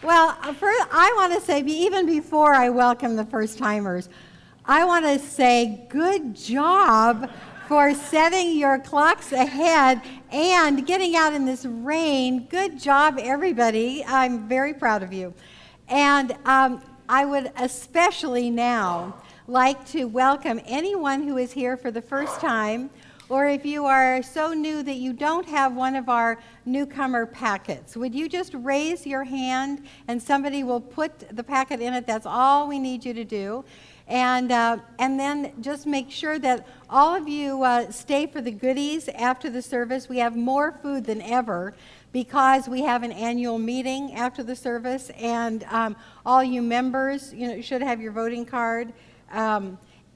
Well, first, I want to say, even before I welcome the first-timers, I want to say good job for setting your clocks ahead and getting out in this rain. Good job, everybody. I'm very proud of you. And I would especially now like to welcome anyone who is here for the first time, or if you are so new that you don't have one of our newcomer packets. Would you just raise your hand and somebody will put the packet in it? That's all we need you to do. And then just make sure that all of you stay for the goodies after the service. We have more food than ever because we have an annual meeting after the service, and all you members, should have your voting card.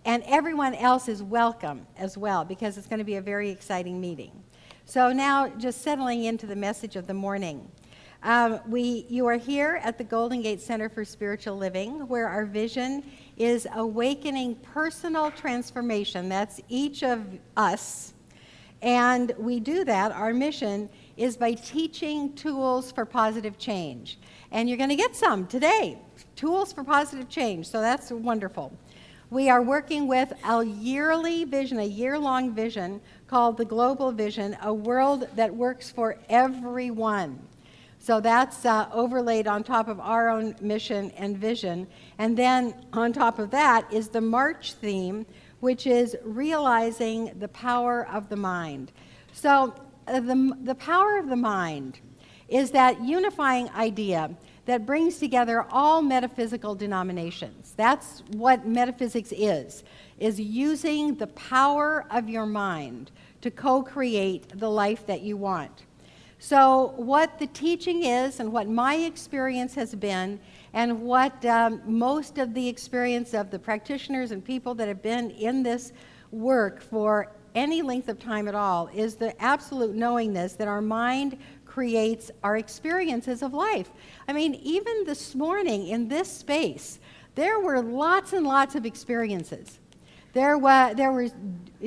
And everyone else is welcome as well, because it's going to be a very exciting meeting. So now, just settling into the message of the morning. You are here at the Golden Gate Center for Spiritual Living, where our vision is awakening personal transformation. That's each of us. And we do that, our mission is by teaching tools for positive change. And you're going to get some today, tools for positive change, so that's wonderful. We are working with a yearly vision, a year-long vision called the Global Vision, a world that works for everyone. So that's overlaid on top of our own mission and vision. And then on top of that is the March theme, which is realizing the power of the mind. So the power of the mind is that unifying idea that brings together all metaphysical denominations. That's what metaphysics is using the power of your mind to co-create the life that you want. So what the teaching is, and what my experience has been, and what most of the experience of the practitioners and people that have been in this work for any length of time at all, is the absolute knowingness that our mind creates our experiences of life. I mean, even this morning in this space, there were lots and lots of experiences. There was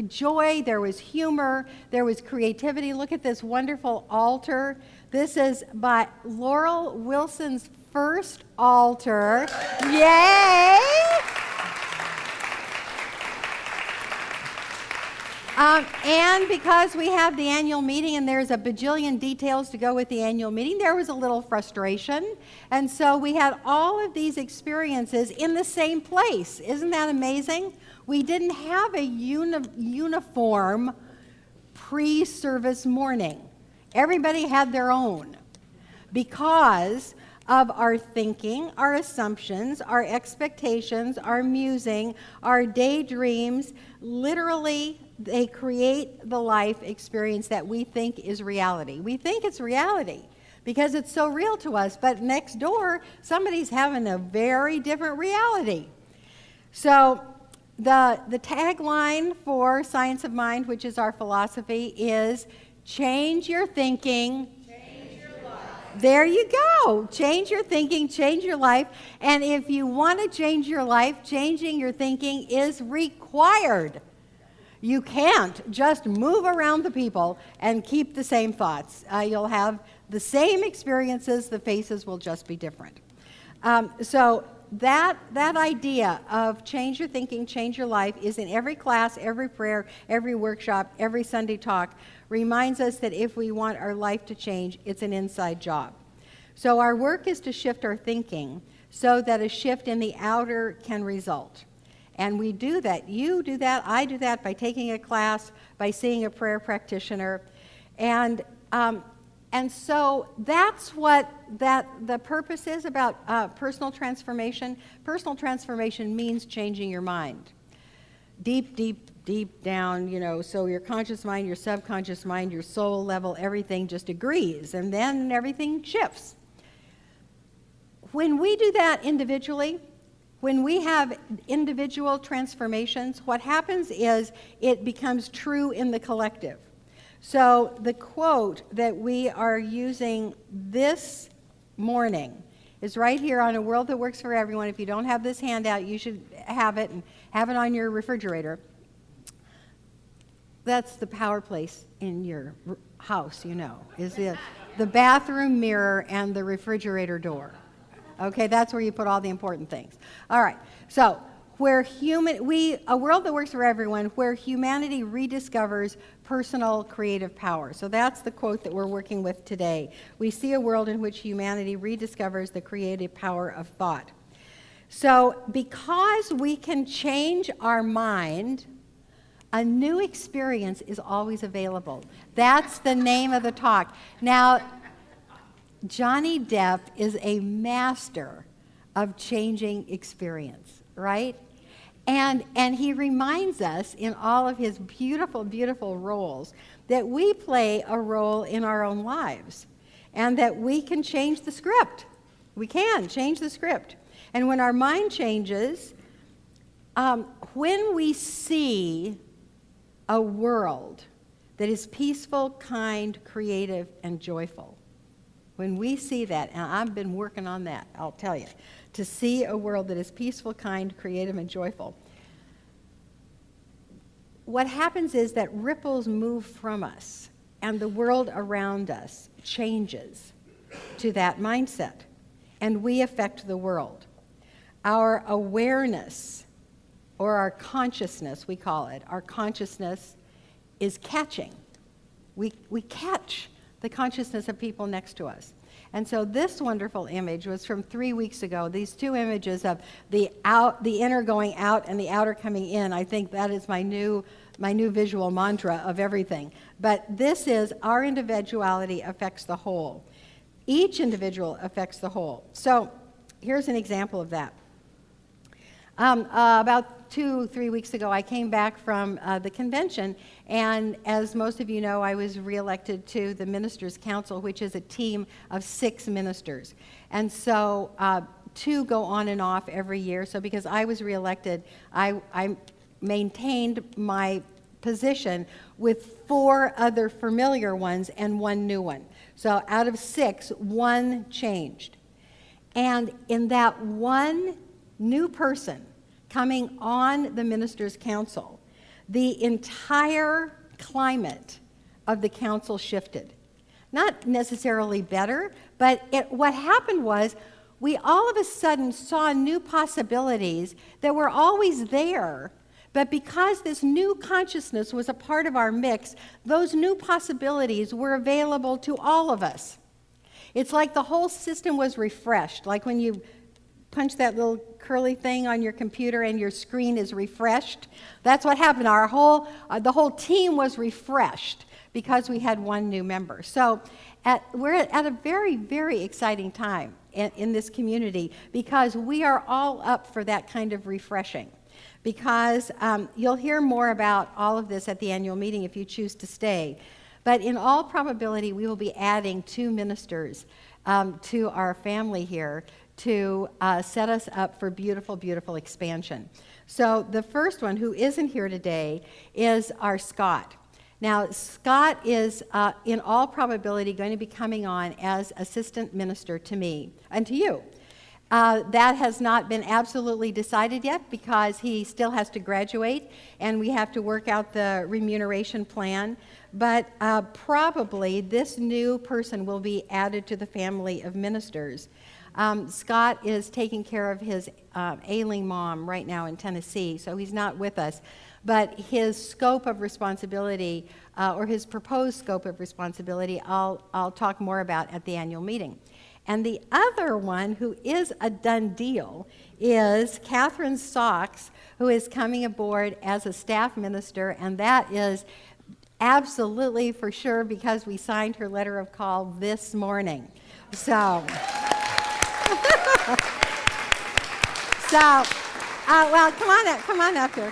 joy, there was humor, there was creativity. Look at this wonderful altar. This is by Laurel Wilson's first altar. Yay! And because we have the annual meeting and there's a bajillion details to go with the annual meeting, there was a little frustration. And so we had all of these experiences in the same place. Isn't that amazing? We didn't have a uniform pre-service morning. Everybody had their own because of our thinking, our assumptions, our expectations, our musing, our daydreams. Literally, they create the life experience that we think is reality. We think it's reality because it's so real to us, but next door, somebody's having a very different reality. So the tagline for Science of Mind, which is our philosophy, is change your thinking, change your life. There you go. Change your thinking, change your life. And if you want to change your life, changing your thinking is required. You can't just move around the people and keep the same thoughts. You'll have the same experiences, the faces will just be different. So that idea of change your thinking, change your life is in every class, every prayer, every workshop, every Sunday talk, reminds us that if we want our life to change, it's an inside job. So our work is to shift our thinking so that a shift in the outer can result. And we do that. You do that. I do that by taking a class, by seeing a prayer practitioner. And so that's what the purpose is about personal transformation. Personal transformation means changing your mind. Deep, deep, deep down, so your conscious mind, your subconscious mind, your soul level, everything just agrees. And then everything shifts. When we do that individually, when we have individual transformations, what happens is it becomes true in the collective. So the quote that we are using this morning is right here on A World That Works for Everyone. If you don't have this handout, you should have it and have it on your refrigerator. That's the power place in your house, is the bathroom mirror and the refrigerator door. Okay, that's where you put all the important things. All right, so a world that works for everyone, where humanity rediscovers personal creative power. So that's the quote that we're working with today. We see a world in which humanity rediscovers the creative power of thought. So because we can change our mind, a new experience is always available. That's the name of the talk. Now, Johnny Depp is a master of changing experience, right? And he reminds us in all of his beautiful, beautiful roles that we play a role in our own lives and that we can change the script. We can change the script. And when our mind changes, when we see a world that is peaceful, kind, creative, and joyful, when we see that, and I've been working on that, I'll tell you, to see a world that is peaceful, kind, creative, and joyful, what happens is that ripples move from us, and the world around us changes to that mindset, and we affect the world. Our awareness, or our consciousness, we call it, our consciousness is catching. We catch the consciousness of people next to us. And so this wonderful image was from 3 weeks ago. These two images of the inner going out and the outer coming in. I think that is my new visual mantra of everything. But this is our individuality affects the whole. Each individual affects the whole. So here's an example of that. About 2-3 weeks ago, I came back from the convention, and as most of you know, I was reelected to the Ministers' Council, which is a team of 6 ministers. And so 2 go on and off every year. So because I was reelected, I maintained my position with 4 other familiar ones and 1 new one. So out of 6, 1 changed. And in that 1 new person coming on the Ministers' Council, the entire climate of the council shifted. Not necessarily better, but what happened was we all of a sudden saw new possibilities that were always there, but because this new consciousness was a part of our mix, those new possibilities were available to all of us. It's like the whole system was refreshed, like when you punch that little curly thing on your computer and your screen is refreshed. That's what happened. The whole team was refreshed because we had 1 new member. So we're at a very, very exciting time in this community because we are all up for that kind of refreshing. Because you'll hear more about all of this at the annual meeting if you choose to stay. But in all probability, we will be adding 2 ministers to our family here to set us up for beautiful, beautiful expansion. So the first one, who isn't here today, is our Scott. Now, Scott is, in all probability, going to be coming on as assistant minister to me and to you. That has not been absolutely decided yet because he still has to graduate and we have to work out the remuneration plan. But probably this new person will be added to the family of ministers. Scott is taking care of his ailing mom right now in Tennessee, so he's not with us. But his scope of responsibility, or his proposed scope of responsibility, I'll talk more about at the annual meeting. And the other one, who is a done deal, is Catherine Socks, who is coming aboard as a staff minister, and that is absolutely for sure because we signed her letter of call this morning. So... well, come on up here.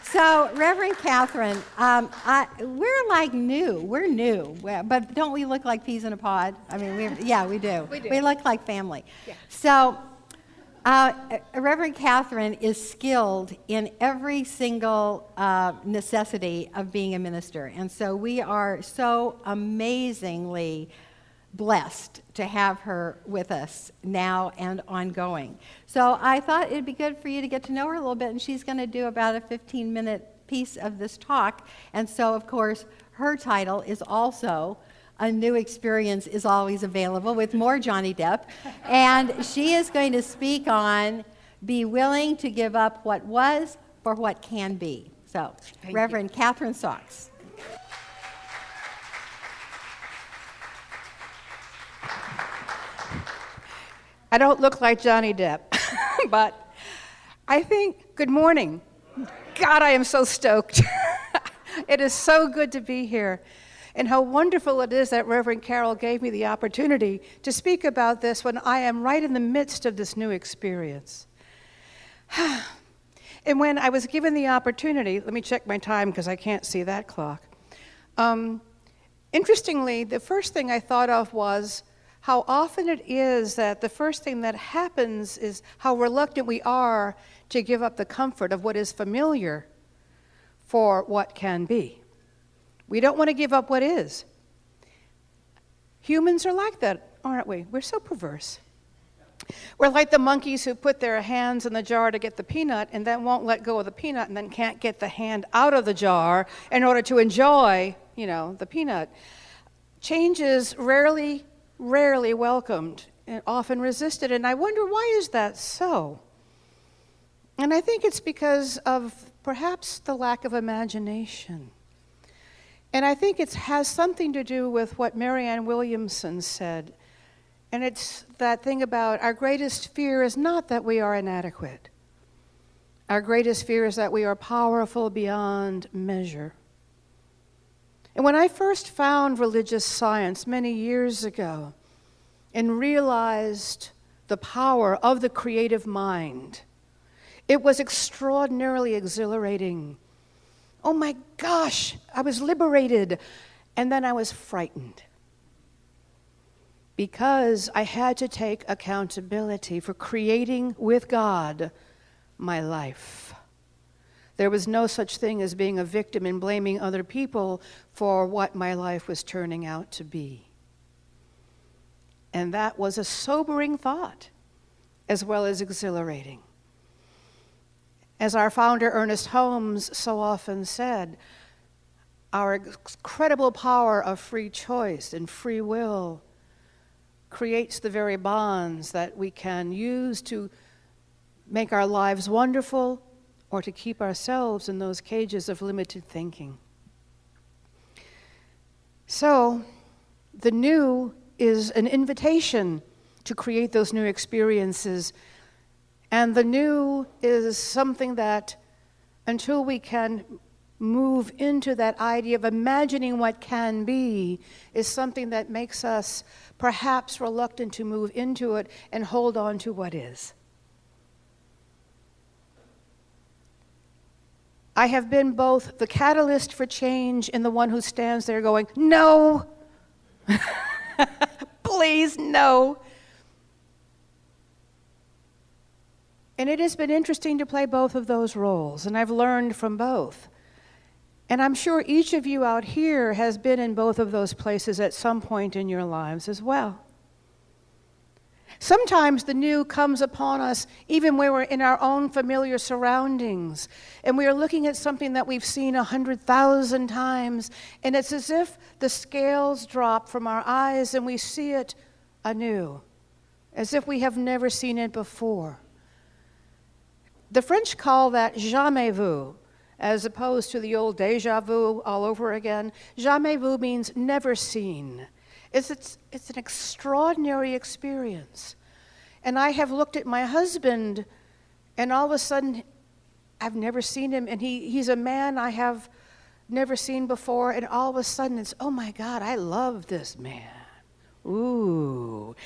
So, Reverend Catherine, we're like new. We're new, but don't we look like peas in a pod? I mean, we do. We look like family. Yeah. So, Reverend Catherine is skilled in every single necessity of being a minister, and so we are so amazingly blessed to have her with us now and ongoing. So I thought it'd be good for you to get to know her a little bit, and she's going to do about a 15-minute piece of this talk. And so, of course, her title is also a new experience is always available with more Johnny Depp. And she is going to speak on be willing to give up what was for what can be. So, Reverend Catherine Sachs. I don't look like Johnny Depp, but I think, good morning. God, I am so stoked. It is so good to be here. And how wonderful it is that Reverend Karyl gave me the opportunity to speak about this when I am right in the midst of this new experience. And when I was given the opportunity, let me check my time because I can't see that clock. Interestingly, the first thing I thought of was how often it is that the first thing that happens is how reluctant we are to give up the comfort of what is familiar for what can be. We don't want to give up what is. Humans are like that, aren't we? We're so perverse. We're like the monkeys who put their hands in the jar to get the peanut and then won't let go of the peanut and then can't get the hand out of the jar in order to enjoy, the peanut. Change is rarely welcomed and often resisted, and I wonder, why is that so? And I think it's because of perhaps the lack of imagination. And I think it has something to do with what Marianne Williamson said. And it's that thing about our greatest fear is not that we are inadequate. Our greatest fear is that we are powerful beyond measure. And when I first found religious science many years ago and realized the power of the creative mind, it was extraordinarily exhilarating. Oh my gosh, I was liberated. And then I was frightened because I had to take accountability for creating with God my life. There was no such thing as being a victim and blaming other people for what my life was turning out to be. And that was a sobering thought, as well as exhilarating. As our founder, Ernest Holmes, so often said, our incredible power of free choice and free will creates the very bonds that we can use to make our lives wonderful or to keep ourselves in those cages of limited thinking. So, the new is an invitation to create those new experiences. And the new is something that, until we can move into that idea of imagining what can be, is something that makes us perhaps reluctant to move into it and hold on to what is. I have been both the catalyst for change and the one who stands there going, no, please, no. And it has been interesting to play both of those roles, and I've learned from both. And I'm sure each of you out here has been in both of those places at some point in your lives as well. Sometimes the new comes upon us even when we're in our own familiar surroundings, and we are looking at something that we've seen 100,000 times, and it's as if the scales drop from our eyes and we see it anew, as if we have never seen it before. The French call that jamais vu, as opposed to the old déjà vu all over again. Jamais vu means never seen. It's an extraordinary experience. And I have looked at my husband, and all of a sudden, I've never seen him, and he's a man I have never seen before, and all of a sudden it's, oh my God, I love this man. Ooh.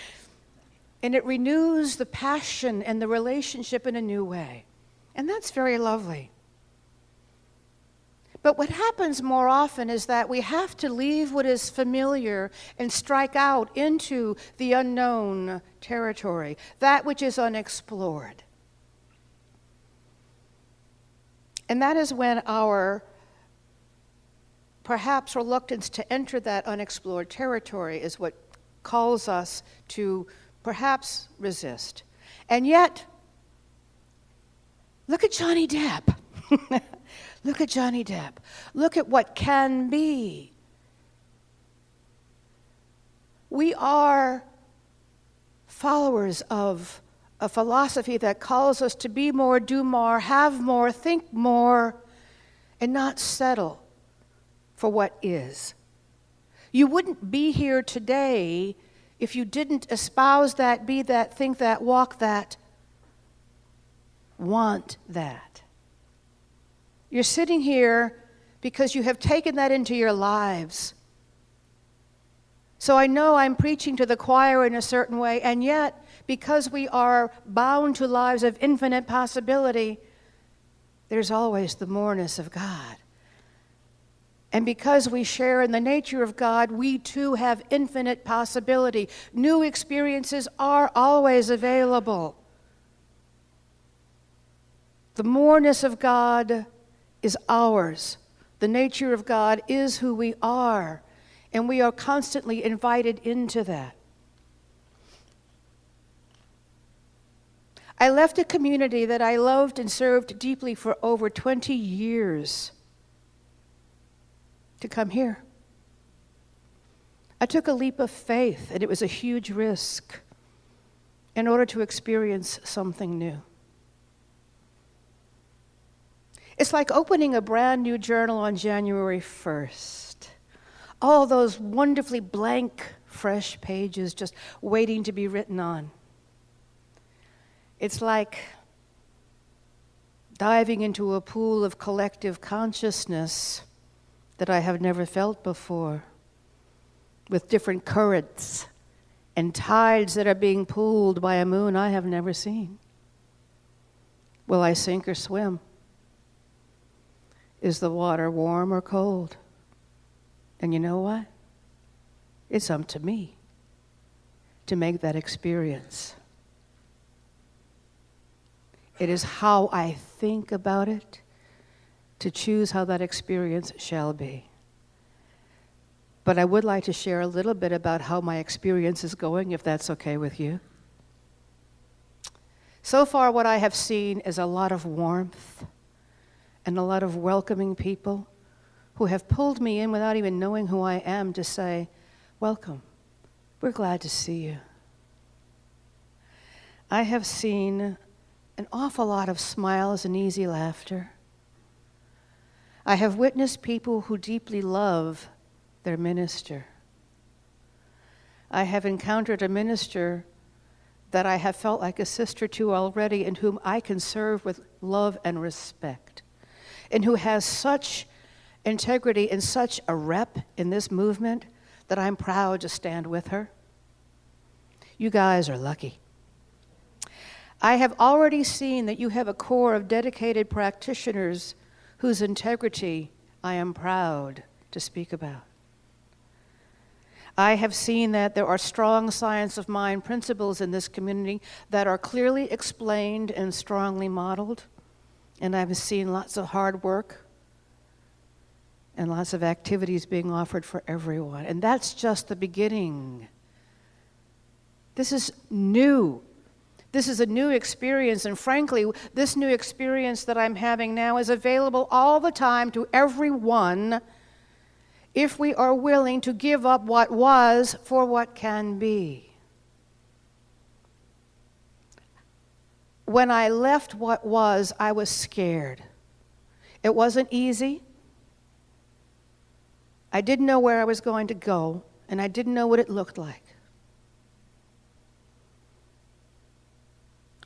And it renews the passion and the relationship in a new way. And that's very lovely. But what happens more often is that we have to leave what is familiar and strike out into the unknown territory, that which is unexplored. And that is when our perhaps reluctance to enter that unexplored territory is what calls us to perhaps resist. And yet, look at Johnny Depp. Look at Johnny Depp. Look at what can be. We are followers of a philosophy that calls us to be more, do more, have more, think more, and not settle for what is. You wouldn't be here today if you didn't espouse that, be that, think that, walk that, want that. You're sitting here because you have taken that into your lives. So I know I'm preaching to the choir in a certain way, and yet, because we are bound to lives of infinite possibility, there's always the moreness of God. And because we share in the nature of God, we too have infinite possibility. New experiences are always available. The moreness of God is ours. The nature of God is who we are. And we are constantly invited into that. I left a community that I loved and served deeply for over 20 years to come here. I took a leap of faith, and it was a huge risk in order to experience something new. It's like opening a brand new journal on January 1st. All those wonderfully blank, fresh pages just waiting to be written on. It's like diving into a pool of collective consciousness that I have never felt before, with different currents and tides that are being pulled by a moon I have never seen. Will I sink or swim? Is the water warm or cold? And you know what? It's up to me to make that experience. It is how I think about it to choose how that experience shall be. But I would like to share a little bit about how my experience is going, if that's okay with you. So far, what I have seen is a lot of warmth and a lot of welcoming people who have pulled me in without even knowing who I am to say, welcome, we're glad to see you. I have seen an awful lot of smiles and easy laughter. I have witnessed people who deeply love their minister. I have encountered a minister that I have felt like a sister to already, and whom I can serve with love and respect, and who has such integrity and such a rep in this movement that I'm proud to stand with her. You guys are lucky. I have already seen that you have a core of dedicated practitioners whose integrity I am proud to speak about. I have seen that there are strong science of mind principles in this community that are clearly explained and strongly modeled. And I've seen lots of hard work and lots of activities being offered for everyone. And that's just the beginning. This is new. This is a new experience, and frankly, this new experience that I'm having now is available all the time to everyone if we are willing to give up what was for what can be. When I left what was, I was scared. It wasn't easy. I didn't know where I was going to go, and I didn't know what it looked like.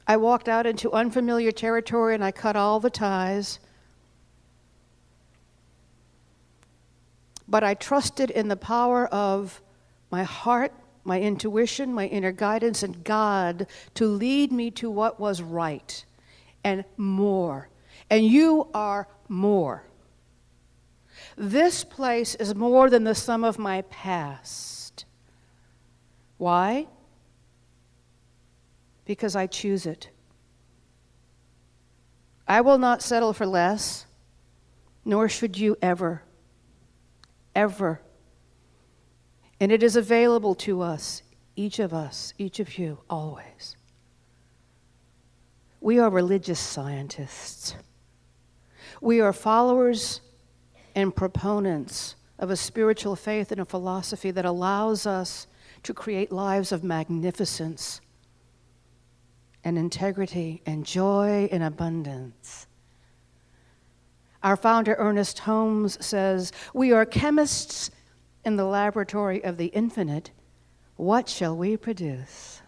I walked out into unfamiliar territory, and I cut all the ties. But I trusted in the power of my heart, my intuition, my inner guidance, and God to lead me to what was right and more. And you are more. This place is more than the sum of my past. Why? Because I choose it. I will not settle for less, nor should you ever. Ever. And it is available to us, each of you, always. We are religious scientists. We are followers and proponents of a spiritual faith and a philosophy that allows us to create lives of magnificence and integrity and joy and abundance. Our founder, Ernest Holmes, says, "We are chemists in the laboratory of the infinite. What shall we produce?"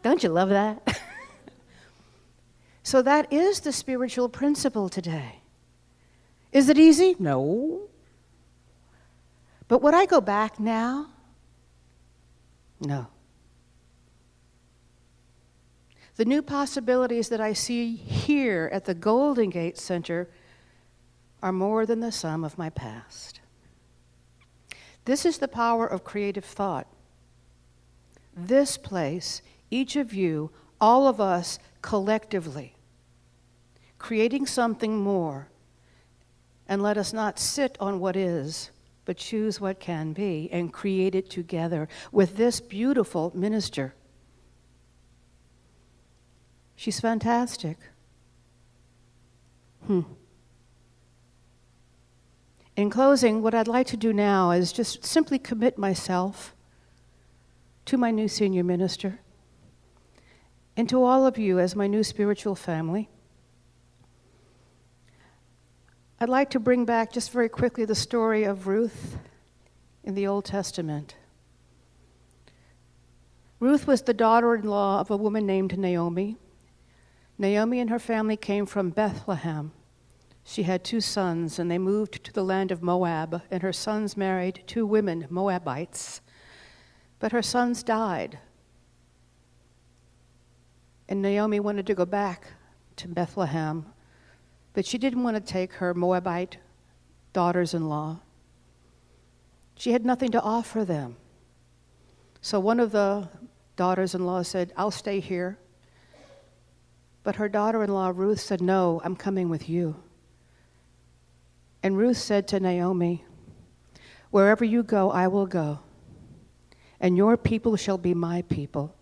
Don't you love that? So that is the spiritual principle today. Is it easy? No. But would I go back now? No. The new possibilities that I see here at the Golden Gate Center are more than the sum of my past. This is the power of creative thought. This place, each of you, all of us collectively, creating something more, and let us not sit on what is, but choose what can be and create it together with this beautiful minister. She's fantastic. In closing, what I'd like to do now is just simply commit myself to my new senior minister and to all of you as my new spiritual family. I'd like to bring back just very quickly the story of Ruth in the Old Testament. Ruth was the daughter-in-law of a woman named Naomi. Naomi and her family came from Bethlehem. She had 2 sons, and they moved to the land of Moab, and her sons married 2 women, Moabites. But her sons died. And Naomi wanted to go back to Bethlehem, but she didn't want to take her Moabite daughters-in-law. She had nothing to offer them. So one of the daughters-in-law said, "I'll stay here." But her daughter-in-law, Ruth, said, "No, I'm coming with you." And Ruth said to Naomi, "Wherever you go, I will go. And your people shall be my people,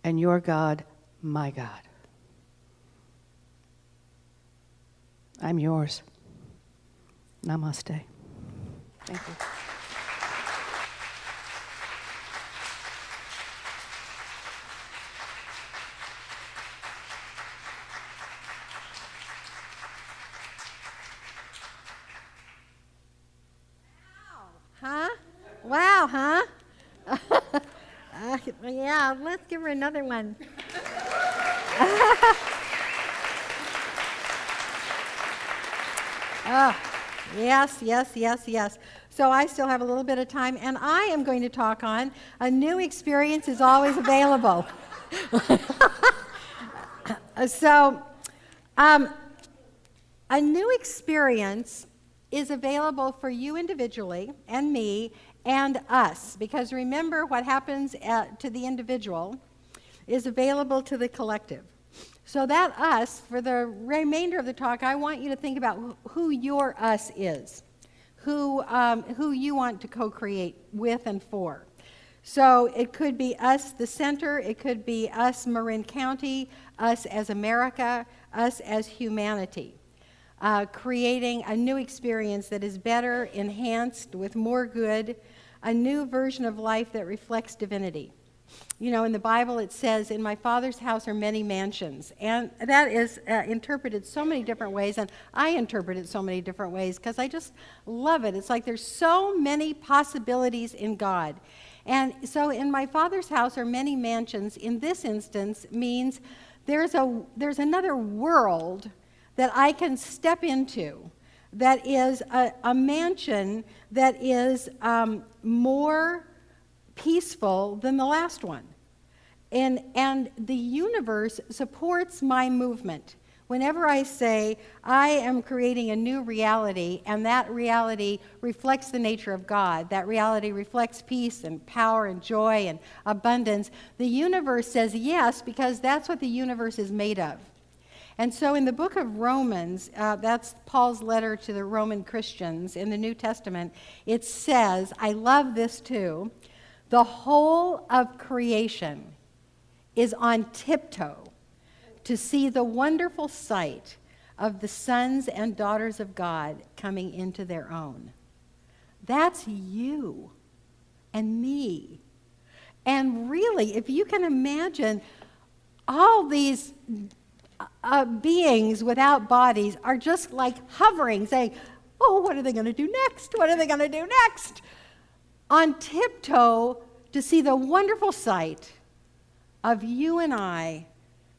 and your God, my God." I'm yours. Namaste. Thank you. Huh? Wow, huh? Yeah, let's give her another one. Oh, yes. So I still have a little bit of time, and I am going to talk on a new experience is always available. A new experience is available for you individually and me and us, because remember, what happens to the individual is available to the collective. So that us, for the remainder of the talk, I want you to think about who your us is, who you want to co-create with and for. So it could be us, the center. It could be us, Marin County, us as America, us as humanity. Creating a new experience that is better, enhanced, with more good, a new version of life that reflects divinity. You know, in the Bible it says, "In my Father's house are many mansions," and that is interpreted so many different ways, and I interpret it so many different ways because I just love it. It's like there's so many possibilities in God. And so in my Father's house are many mansions, in this instance, means there's another world that I can step into that is a mansion that is more peaceful than the last one. And the universe supports my movement. Whenever I say I am creating a new reality, and that reality reflects the nature of God, that reality reflects peace and power and joy and abundance, the universe says yes, because that's what the universe is made of. And so in the book of Romans, that's Paul's letter to the Roman Christians in the New Testament, it says, I love this too, the whole of creation is on tiptoe to see the wonderful sight of the sons and daughters of God coming into their own. That's you. and me. And really, if you can imagine, all these beings without bodies are just like hovering, saying, oh, what are they going to do next? What are they going to do next? On tiptoe to see the wonderful sight of you and I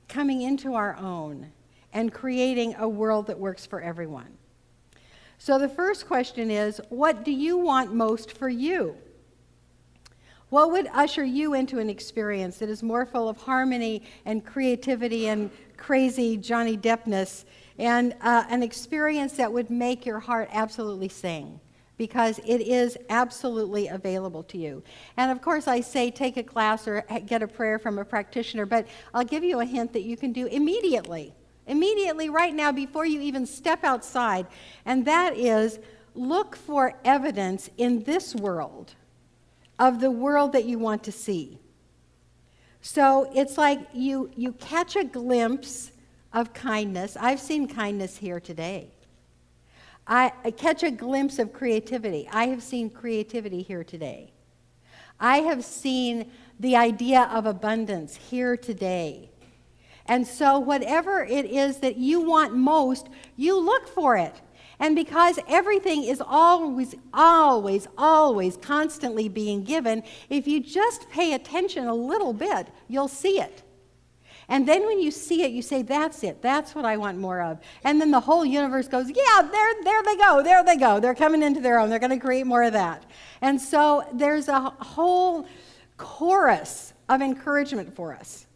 coming into our own and creating a world that works for everyone. So the first question is, what do you want most for you? What would usher you into an experience that is more full of harmony and creativity and crazy Johnny Deppness, and an experience that would make your heart absolutely sing, because it is absolutely available to you. And of course I say take a class or get a prayer from a practitioner, but I'll give you a hint that you can do immediately right now before you even step outside, and that is look for evidence in this world of the world that you want to see. So it's like you catch a glimpse of kindness. I've seen kindness here today. I catch a glimpse of creativity. I have seen creativity here today. I have seen the idea of abundance here today. And so whatever it is that you want most, you look for it. And because everything is always constantly being given, if you just pay attention a little bit, you'll see it. And then when you see it, you say, that's it. That's what I want more of. And then the whole universe goes, yeah, there they go. They're coming into their own. They're going to create more of that. And so there's a whole chorus of encouragement for us.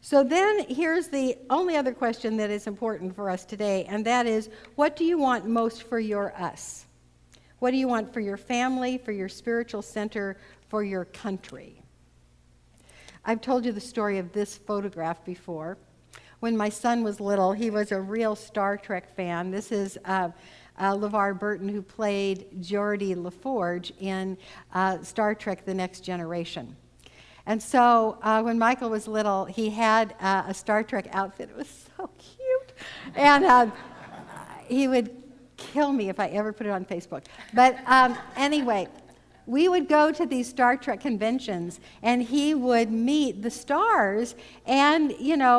So then here's the only other question that is important for us today, and that is, what do you want most for your us? What do you want for your family, for your spiritual center, for your country? I've told you the story of this photograph before. When my son was little, he was a real Star Trek fan. This is LeVar Burton, who played Geordi LaForge in Star Trek: The Next Generation. And so when Michael was little, he had a Star Trek outfit. It was so cute. And he would kill me if I ever put it on Facebook. But anyway, we would go to these Star Trek conventions, and he would meet the stars and,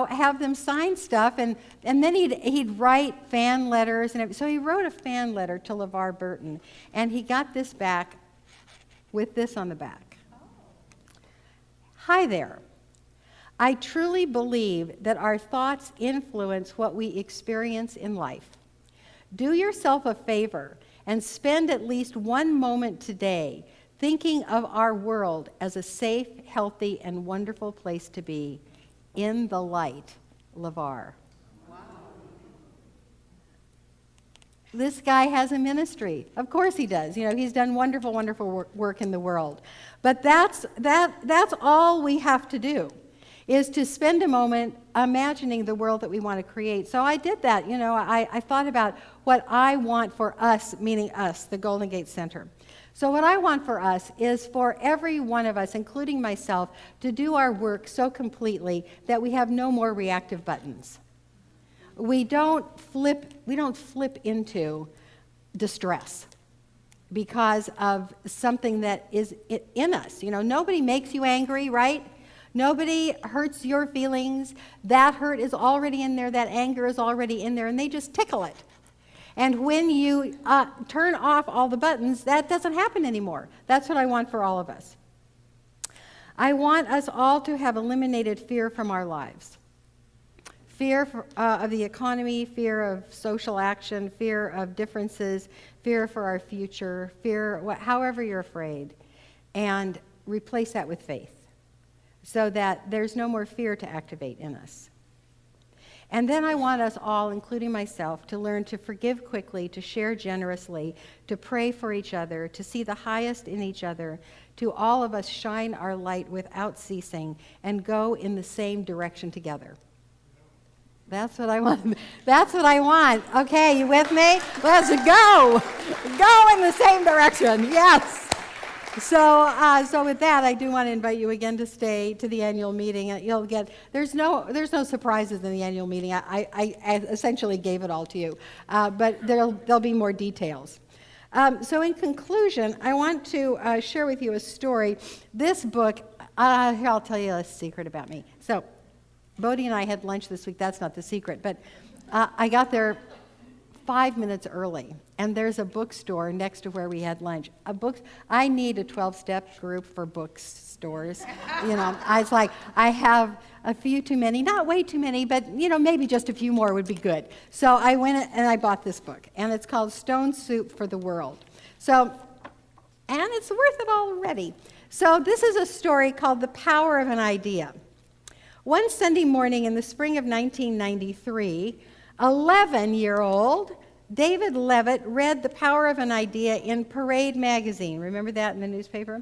have them sign stuff. And then he'd write fan letters. And so he wrote a fan letter to LeVar Burton, and he got this back with this on the back. Hi there. I truly believe that our thoughts influence what we experience in life. Do yourself a favor and spend at least one moment today thinking of our world as a safe, healthy, and wonderful place to be. In the light, LeVar. Wow. This guy has a ministry. Of course he does. He's done wonderful, wonderful work in the world. But that's all we have to do, is to spend a moment imagining the world that we want to create. So I did that. I thought about what I want for us, meaning us, the Golden Gate Center. So what I want for us is for every one of us, including myself, to do our work so completely that we have no more reactive buttons. We don't flip into distress because of something that is in us. Nobody makes you angry, right? Nobody hurts your feelings. That hurt is already in there. That anger is already in there, and they just tickle it. And when you turn off all the buttons, that doesn't happen anymore. That's what I want for all of us. I want us all to have eliminated fear from our lives. Fear of the economy, fear of social action, fear of differences, fear for our future, however you're afraid, and replace that with faith so that there's no more fear to activate in us. And then I want us all, including myself, to learn to forgive quickly, to share generously, to pray for each other, to see the highest in each other, to all of us shine our light without ceasing and go in the same direction together. That's what I want. That's what I want. Okay, you with me? Let's go. Go in the same direction. Yes. So with that, I do want to invite you again to stay to the annual meeting. You'll get there's no surprises in the annual meeting. I essentially gave it all to you, but there'll be more details. So in conclusion, I want to share with you a story. This book, here, I'll tell you a secret about me. So Bodie and I had lunch this week. That's not the secret, but I got there 5 minutes early, and there's a bookstore next to where we had lunch. I need a 12-step group for bookstores. I was like, I have a few too many, not way too many, but maybe just a few more would be good. So I went and I bought this book, and it's called Stone Soup for the World. And it's worth it already. So this is a story called The Power of an Idea. One Sunday morning in the spring of 1993, 11-year-old David Levitt read The Power of an Idea in Parade magazine. Remember that in the newspaper?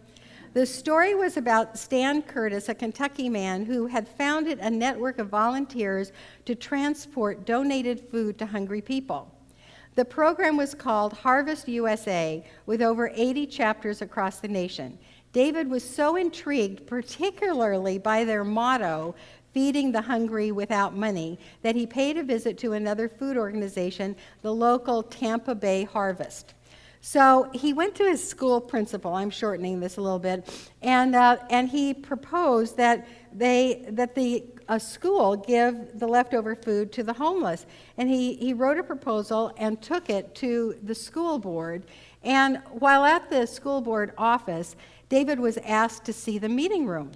The story was about Stan Curtis, a Kentucky man who had founded a network of volunteers to transport donated food to hungry people. The program was called Harvest USA, with over 80 chapters across the nation. David was so intrigued, particularly by their motto, feeding the hungry without money, that he paid a visit to another food organization, the local Tampa Bay Harvest. So he went to his school principal, I'm shortening this a little bit, and he proposed that the school give the leftover food to the homeless. And he wrote a proposal and took it to the school board. And while at the school board office, David was asked to see the meeting room.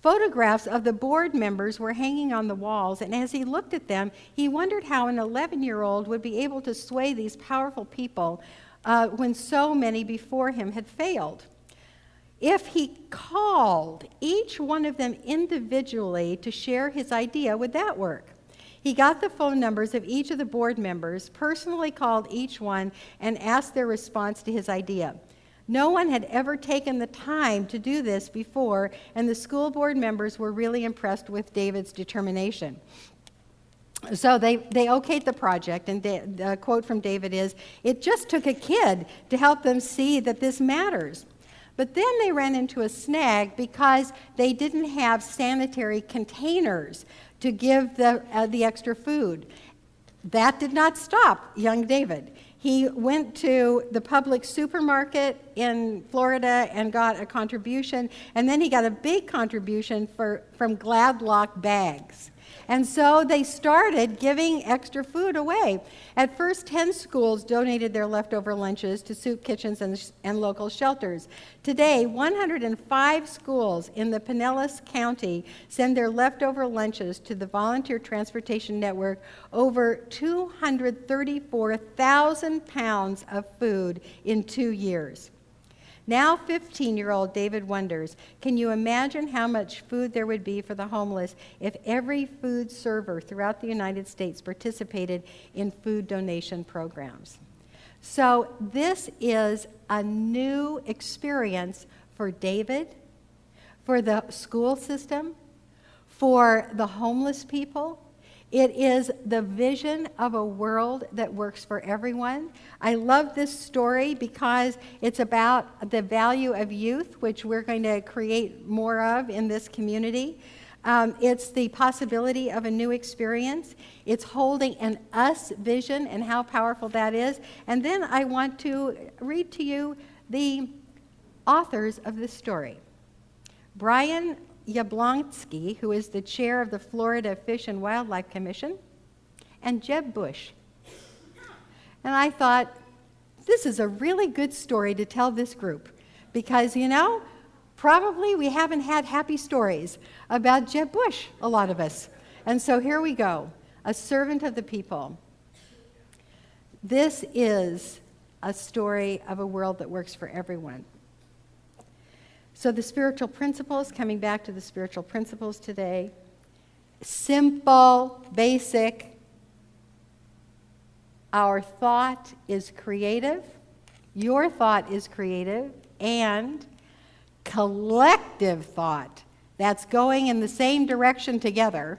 Photographs of the board members were hanging on the walls, and as he looked at them, he wondered how an 11-year-old would be able to sway these powerful people when so many before him had failed. If he called each one of them individually to share his idea, would that work? He got the phone numbers of each of the board members, personally called each one, and asked their response to his idea. No one had ever taken the time to do this before, and the school board members were really impressed with David's determination. So they okayed the project, and the quote from David is, "It just took a kid to help them see that this matters." But then they ran into a snag because they didn't have sanitary containers to give the extra food. That did not stop young David. He went to the public supermarket in Florida and got a contribution, and then he got a big contribution from Gladlock bags. And so they started giving extra food away. At first, 10 schools donated their leftover lunches to soup kitchens and local shelters. Today, 105 schools in the Pinellas County send their leftover lunches to the Volunteer Transportation Network, over 234,000 pounds of food in 2 years. Now 15-year-old David wonders, can you imagine how much food there would be for the homeless if every food server throughout the United States participated in food donation programs? So this is a new experience for David, for the school system, for the homeless people. It is the vision of a world that works for everyone. I love this story because it's about the value of youth, which we're going to create more of in this community. It's the possibility of a new experience. It's holding an us vision and how powerful that is. And then I want to read to you the authors of this story. Brian Yablonsky, who is the chair of the Florida Fish and Wildlife Commission, and Jeb Bush. And I thought, this is a really good story to tell this group because, probably we haven't had happy stories about Jeb Bush, a lot of us. And so here we go, a servant of the people. This is a story of a world that works for everyone. So the spiritual principles, coming back to the spiritual principles today, simple, basic. Our thought is creative, your thought is creative, and collective thought that's going in the same direction together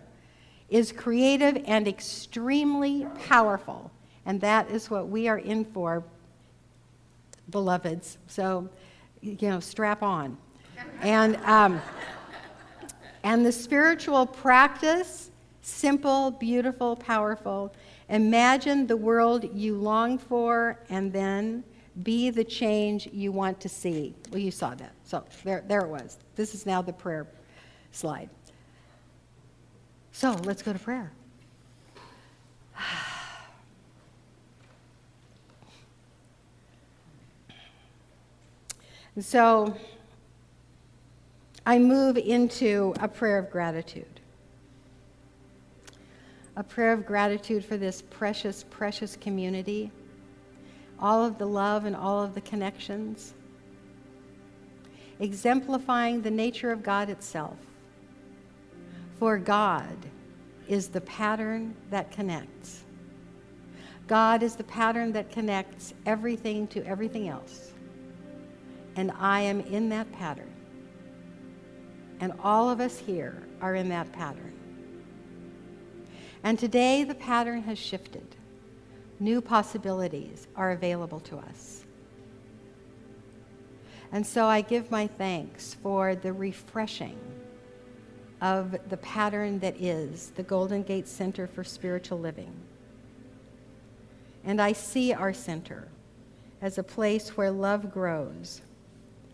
is creative and extremely powerful. And that is what we are in for, beloveds. So, strap on. And the spiritual practice, simple, beautiful, powerful. Imagine the world you long for, and then Be the change you want to see. Well, you saw that. So there it was. This is now the prayer slide. So let's go to prayer. And so I move into a prayer of gratitude. A prayer of gratitude for this precious, precious community. All of the love and all of the connections. Exemplifying the nature of God itself. For God is the pattern that connects. God is the pattern that connects everything to everything else. And I am in that pattern. And all of us here are in that pattern. And today the pattern has shifted. New possibilities are available to us. And so I give my thanks for the refreshing of the pattern that is the Golden Gate Center for Spiritual Living. And I see our center as a place where love grows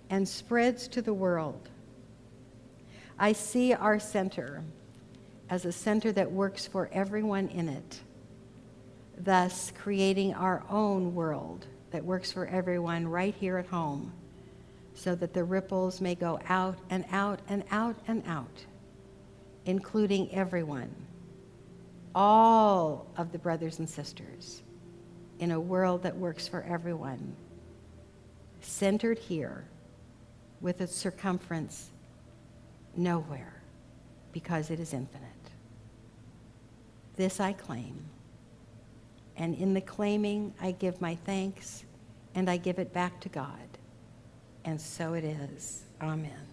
and spreads to the world. I see our center as a center that works for everyone in it, thus creating our own world that works for everyone right here at home, so that the ripples may go out and out and out and out, including everyone, all of the brothers and sisters, in a world that works for everyone, centered here with a circumference nowhere, because it is infinite. This I claim, and in the claiming I give my thanks, and I give it back to God, and so it is. Amen.